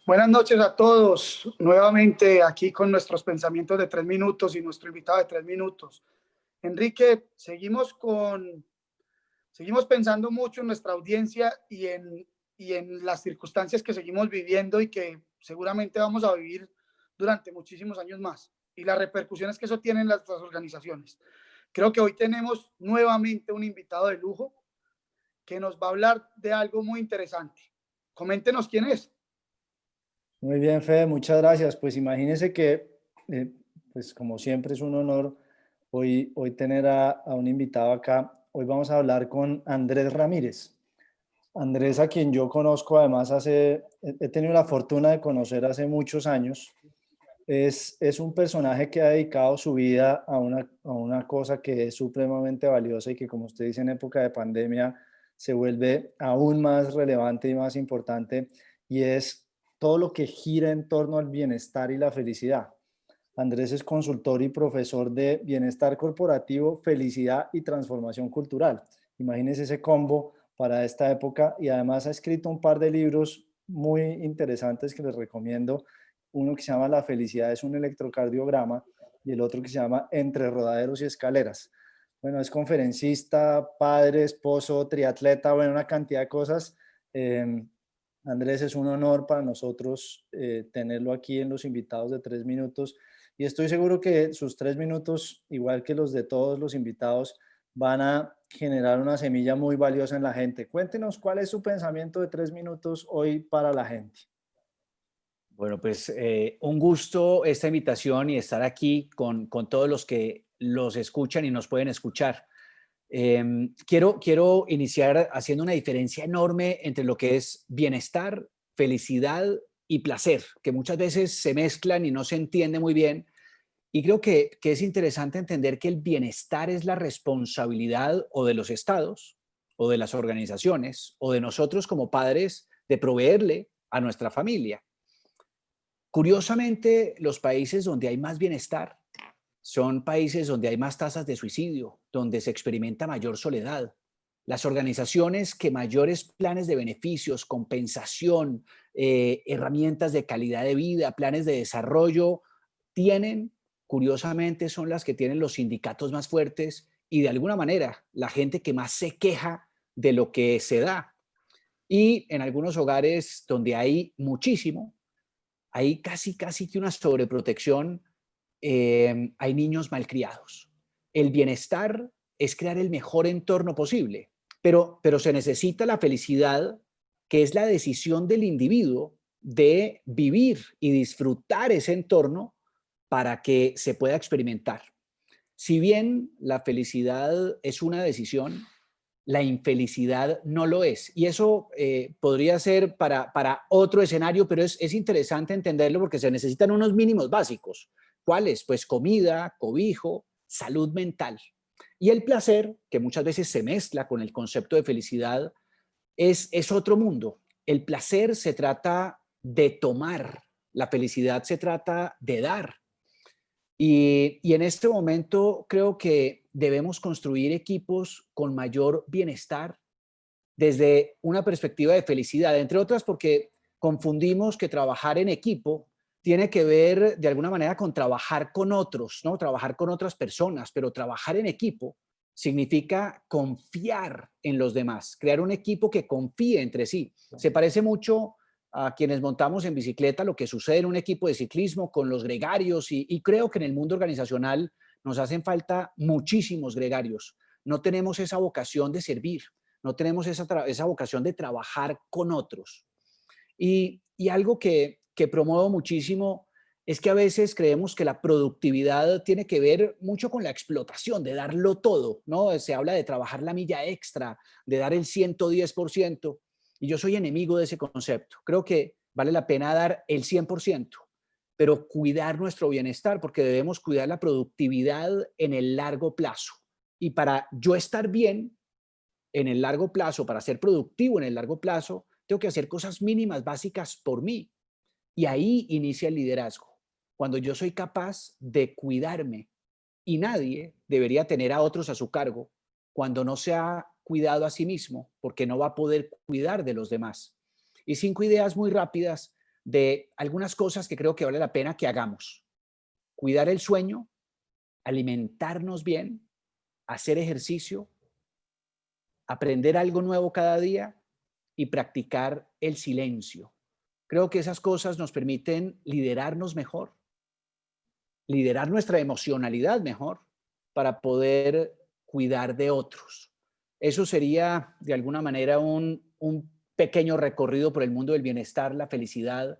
Buenas noches a todos, nuevamente aquí con nuestros pensamientos de 3 minutos y nuestro invitado de 3 minutos. Enrique, seguimos pensando mucho en nuestra audiencia y en las circunstancias que seguimos viviendo y que seguramente vamos a vivir durante muchísimos años más y las repercusiones que eso tiene en las organizaciones. Creo que hoy tenemos nuevamente un invitado de lujo que nos va a hablar de algo muy interesante. Coméntenos quién es. Muy bien, Fede, muchas gracias. Pues imagínense que, pues como siempre es un honor hoy tener a un invitado acá. Hoy vamos a hablar con Andrés Ramírez. Andrés, a quien yo conozco además he tenido la fortuna de conocer hace muchos años. Es un personaje que ha dedicado su vida a una cosa que es supremamente valiosa y que, como usted dice, en época de pandemia se vuelve aún más relevante y más importante, y es todo lo que gira en torno al bienestar y la felicidad. Andrés es consultor y profesor de bienestar corporativo, felicidad y transformación cultural. Imagínense ese combo para esta época, y además ha escrito un par de libros muy interesantes que les recomiendo. Uno que se llama La felicidad es un electrocardiograma y el otro que se llama Entre rodaderos y escaleras. Bueno, es conferencista, padre, esposo, triatleta, bueno, una cantidad de cosas. Andrés, es un honor para nosotros tenerlo aquí en los invitados de 3 minutos, y estoy seguro que sus 3 minutos, igual que los de todos los invitados, van a generar una semilla muy valiosa en la gente. Cuéntenos cuál es su pensamiento de 3 minutos hoy para la gente. Bueno, pues un gusto esta invitación y estar aquí con todos los que los escuchan y nos pueden escuchar. Quiero iniciar haciendo una diferencia enorme entre lo que es bienestar, felicidad y placer, que muchas veces se mezclan y no se entiende muy bien. Y creo que es interesante entender que el bienestar es la responsabilidad o de los estados, o de las organizaciones, o de nosotros como padres, de proveerle a nuestra familia. Curiosamente, los países donde hay más bienestar son países donde hay más tasas de suicidio, donde se experimenta mayor soledad. Las organizaciones que mayores planes de beneficios, compensación, herramientas de calidad de vida, planes de desarrollo tienen, curiosamente, son las que tienen los sindicatos más fuertes y, de alguna manera, la gente que más se queja de lo que se da. Y en algunos hogares donde hay muchísimo, hay casi que una sobreprotección, hay niños malcriados. El bienestar es crear el mejor entorno posible, pero se necesita la felicidad, que es la decisión del individuo de vivir y disfrutar ese entorno para que se pueda experimentar. Si bien la felicidad es una decisión, la infelicidad no lo es. Y eso podría ser para otro escenario, pero es interesante entenderlo porque se necesitan unos mínimos básicos. ¿Cuáles? Pues comida, cobijo, salud mental. Y el placer, que muchas veces se mezcla con el concepto de felicidad, es otro mundo. El placer se trata de tomar, la felicidad se trata de dar. Y en este momento creo que debemos construir equipos con mayor bienestar desde una perspectiva de felicidad, entre otras porque confundimos que trabajar en equipo tiene que ver de alguna manera con trabajar con otros, ¿no? Trabajar con otras personas, pero trabajar en equipo significa confiar en los demás, crear un equipo que confíe entre sí. Se parece mucho a quienes montamos en bicicleta, lo que sucede en un equipo de ciclismo con los gregarios, y creo que en el mundo organizacional nos hacen falta muchísimos gregarios. No tenemos esa vocación de servir, no tenemos esa vocación de trabajar con otros. Y algo que promuevo muchísimo es que a veces creemos que la productividad tiene que ver mucho con la explotación, de darlo todo, ¿no? Se habla de trabajar la milla extra, de dar el 110%, y yo soy enemigo de ese concepto. Creo que vale la pena dar el 100%, pero cuidar nuestro bienestar, porque debemos cuidar la productividad en el largo plazo. Y para yo estar bien en el largo plazo, para ser productivo en el largo plazo, tengo que hacer cosas mínimas, básicas por mí. Y ahí inicia el liderazgo. Cuando yo soy capaz de cuidarme, y nadie debería tener a otros a su cargo cuando no se ha cuidado a sí mismo, porque no va a poder cuidar de los demás. Y 5 ideas muy rápidas de algunas cosas que creo que vale la pena que hagamos. Cuidar el sueño, alimentarnos bien, hacer ejercicio, aprender algo nuevo cada día y practicar el silencio. Creo que esas cosas nos permiten liderarnos mejor, liderar nuestra emocionalidad mejor para poder cuidar de otros. Eso sería de alguna manera un pequeño recorrido por el mundo del bienestar, la felicidad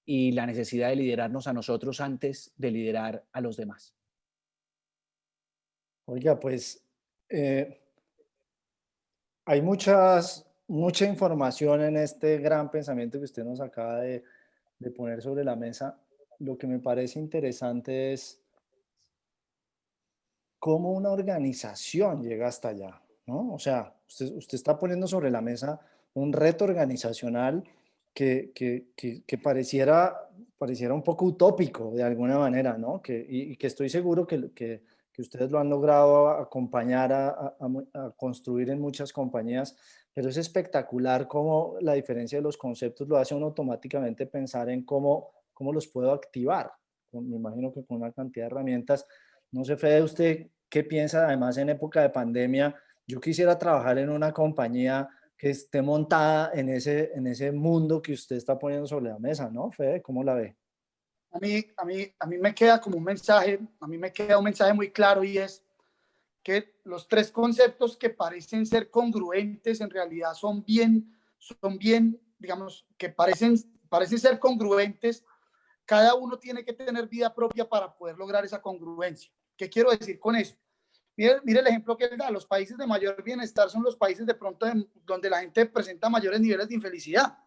y la necesidad de liderarnos a nosotros antes de liderar a los demás. Oiga, pues eh, hay mucha información en este gran pensamiento que usted nos acaba de poner sobre la mesa. Lo que me parece interesante es cómo una organización llega hasta allá, ¿no? O sea, usted está poniendo sobre la mesa un reto organizacional que pareciera un poco utópico de alguna manera, ¿no? Y que estoy seguro que ustedes lo han logrado acompañar a construir en muchas compañías, pero es espectacular cómo la diferencia de los conceptos lo hace uno automáticamente pensar en cómo los puedo activar. Me imagino que con una cantidad de herramientas. No sé, Fede, ¿usted qué piensa? Además, en época de pandemia, yo quisiera trabajar en una compañía que esté montada en ese mundo que usted está poniendo sobre la mesa, ¿no, Fede? ¿Cómo la ve? A mí me queda como un mensaje, a mí me queda un mensaje muy claro y es que los tres conceptos que parecen ser congruentes en realidad son bien, digamos, que parecen ser congruentes. Cada uno tiene que tener vida propia para poder lograr esa congruencia. ¿Qué quiero decir con eso? Mire el ejemplo que él da. Los países de mayor bienestar son los países de pronto donde la gente presenta mayores niveles de infelicidad.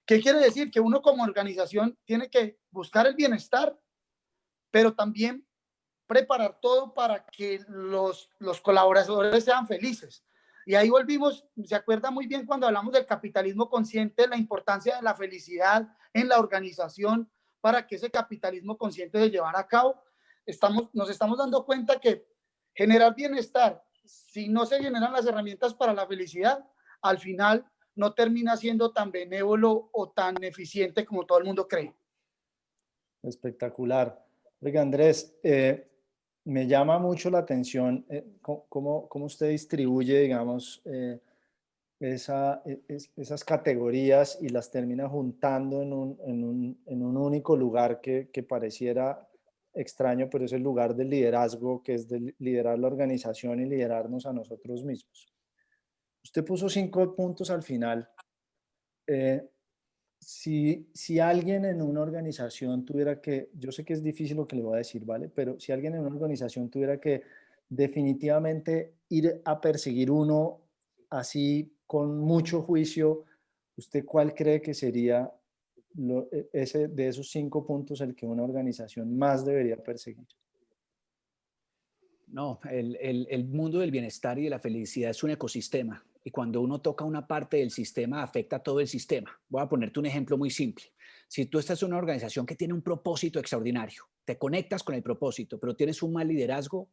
¿Qué quiere decir? Que uno como organización tiene que buscar el bienestar, pero también preparar todo para que los colaboradores sean felices. Y ahí volvimos, se acuerda muy bien cuando hablamos del capitalismo consciente, la importancia de la felicidad en la organización para que ese capitalismo consciente se llevara a cabo. Nos estamos dando cuenta que generar bienestar, si no se generan las herramientas para la felicidad, al final no termina siendo tan benévolo o tan eficiente como todo el mundo cree. Espectacular. Oiga, Andrés, me llama mucho la atención cómo usted distribuye, digamos, esas categorías y las termina juntando en un único lugar que pareciera extraño, pero es el lugar del liderazgo, que es de liderar la organización y liderarnos a nosotros mismos. Usted puso 5 puntos al final. Eh, si alguien en una organización tuviera que, yo sé que es difícil lo que le voy a decir, ¿vale? Pero si alguien en una organización tuviera que definitivamente ir a perseguir uno así con mucho juicio, ¿usted cuál cree que sería ese de esos 5 puntos el que una organización más debería perseguir? No, el mundo del bienestar y de la felicidad es un ecosistema y cuando uno toca una parte del sistema afecta a todo el sistema. Voy a ponerte un ejemplo muy simple. Si tú estás en una organización que tiene un propósito extraordinario, te conectas con el propósito, pero tienes un mal liderazgo,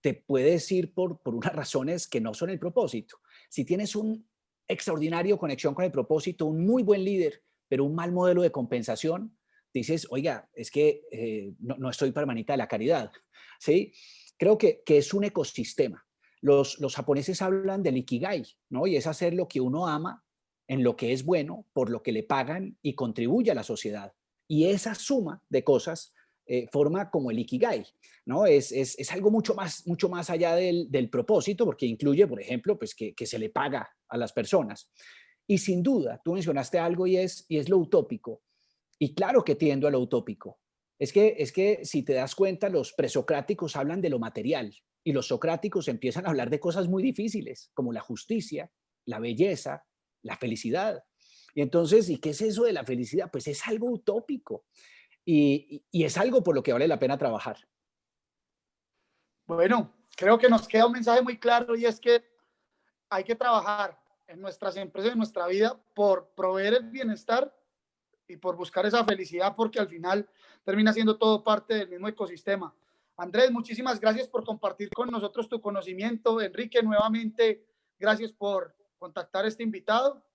te puedes ir por unas razones que no son el propósito. Si tienes un extraordinario conexión con el propósito, un muy buen líder, pero un mal modelo de compensación, dices, oiga, es que no estoy para manita de la caridad. ¿Sí? Creo que es un ecosistema. Los japoneses hablan del ikigai, ¿no? Y es hacer lo que uno ama, en lo que es bueno, por lo que le pagan y contribuye a la sociedad. Y esa suma de cosas forma como el ikigai, ¿no? Es algo mucho más allá del propósito, porque incluye, por ejemplo, pues que se le paga a las personas. Y sin duda, tú mencionaste algo y es lo utópico. Y claro que tiendo a lo utópico. Es que si te das cuenta, los presocráticos hablan de lo material y los socráticos empiezan a hablar de cosas muy difíciles, como la justicia, la belleza, la felicidad. Y entonces, ¿y qué es eso de la felicidad? Pues es algo utópico y es algo por lo que vale la pena trabajar. Bueno, creo que nos queda un mensaje muy claro y es que hay que trabajar en nuestras empresas, en nuestra vida, por proveer el bienestar y por buscar esa felicidad, porque al final termina siendo todo parte del mismo ecosistema. Andrés, muchísimas gracias por compartir con nosotros tu conocimiento. Enrique, nuevamente, gracias por contactar a este invitado